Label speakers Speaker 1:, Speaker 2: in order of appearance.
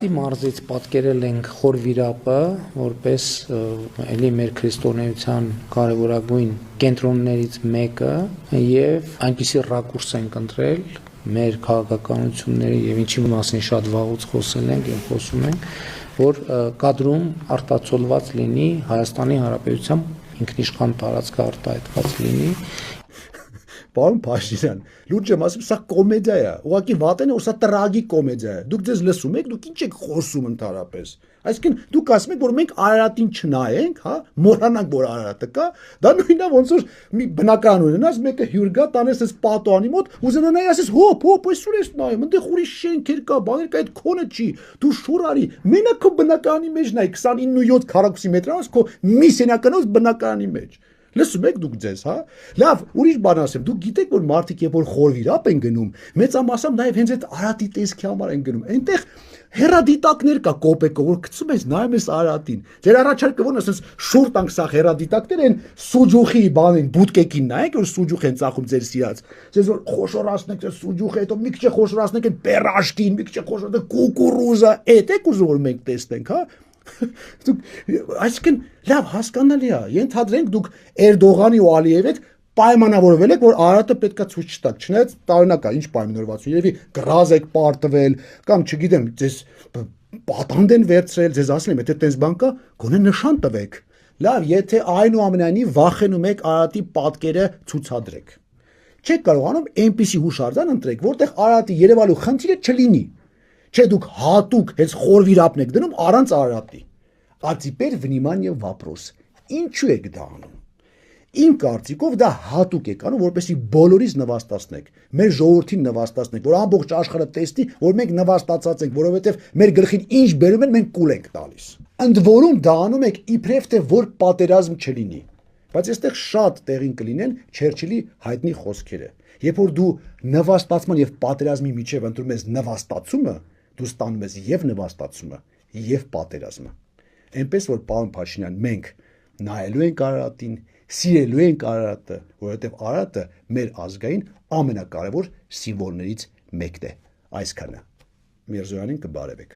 Speaker 1: Մարզից պատկերել ենք Խոր վիրապը, որպես էլի մեր քրիստոնեության կարևորագույն կենտրոններից մեկը եւ այնպիսի ռակուրս ենք ընտրել մեր քաղաքականությունների եւ ինչի մասին շատ վաղուց խոսել ենք եւ խոսում ենք, որ կադրում արտացոլված լինի Հայաստանի Հանրապետության ինքնիշխան տարածքը արտահայտված լինի։
Speaker 2: Պարոն Փաշինյան, լուրջ եմ ասում, սա կոմեդիա է, ուղղակի վատեն է, որ սա տրագիկ կոմեդիա է։ Դուք ձեզ լսում եք, դուք ինչ եք խոսում ընդհանրապես։ Այսինքն դուք ասում եք, որ մենք Արարատին չնայենք, հա, մոռանանք, որ Արարատը կա, դա նույնն է ոնց որ մի բնական ունենաս, մեկը հյուր գա, տանես այս պատոանի մոտ, ուզենա նայ ասես, հոп, այսօր ես նայում, այնտեղ ուրիշ շենքեր կա, բաներ կա, այդ քոնը չի, դու շուր արի, մենակ քո բնականի մեջ նայ 29.7 քառակուսի մետրանոց քո մի սենյականոց բնականի մեջ։ Լսում եք դուք ձեզ, հա։ Լավ, ուրիշ բան ասեմ, դուք գիտեք, որ մարդիկ երբ որ խոր վիրապ են գնում, մեծամասամբ նաև հենց այդ Արարատի տեսքի համար են գնում։ Այնտեղ հերադիտակներ կա կոպեկը, որ գցում ես նայում ես Արարատին։ Ձեր առաջարկը ո՞րն է, ասես շուր տանք սա հերադիտակներ են սուջուխի բանին, բուտկեկին նայեք, որ սուջուխ են ծախում ձեր սիրած։ Ձեզ որ խոշորացնեք ձեր սուջուխը, հետո մի քիչ խոշորացնեք այդ պերաշտին, մի քիչ խոշորացնեք կուկուրուզա, էդ եք ուզում որ մենք տեսնենք, հա։ Այսինքն լավ հասկանալի է, ենթադրենք դուք Էրդողանի ու Ալիևի հետ պայմանավորվել եք, որ Արարատը պետքա ցույց չտաք, չնայած տարօրինակ է, ինչ պայմանավորվածություն, երևի գրազ եք պարտվել, կամ չգիտեմ, ձեզ պատանդ են վերցրել, ձեզ ասել եմ, եթե տես բան կա, գոնե նշան տվեք։ Լավ, եթե այնուամենայնիվ վախենում եք Արարատի պատկերը ցուցադրեք։ Չեք կարողանում այնպիսի հուշարձան ընտրեք, որտեղ Արարատի երևալու խնդիրը չլինի։ Չէ, դուք հատուկ հենց խոր վիրապն եք դնում առանց Արարատի։ А теперь внимание вопрос. Ինչու եք դա անում։ Իմ կարծիքով դա հատուկ եք անում, որպեսզի բոլորից նվաստացնեք, մեր ժողովրդին նվաստացնեք, որ ամբողջ աշխարհը տեսնի, որ մենք նվաստացած ենք, որովհետև մեր գլխին ինչ բերում են, մենք կուլ ենք տալիս։ Ընդ որում դա անում եք իբրև թե որ պատերազմ չլինի։ Բայց այստեղ շատ տեղին կլինեն Չերչիլի հայտնի խոսքերը։ Երբ որ դու նվաստացման եւ պատերազմի միջև ընտրում ես նվաստացումը, դու ստանում ես եւ նվաստացումը, եւ պատերազմը։ Այնպես որ պարոն Փաշինյան, մենք նայելու ենք Արարատին, սիրելու ենք Արարատը, որովհետև Արարատը մեր ազգային ամենակարևոր սիմվոլներից մեկն է։ Այսքանը։ Միրզոյանին կբարևեք։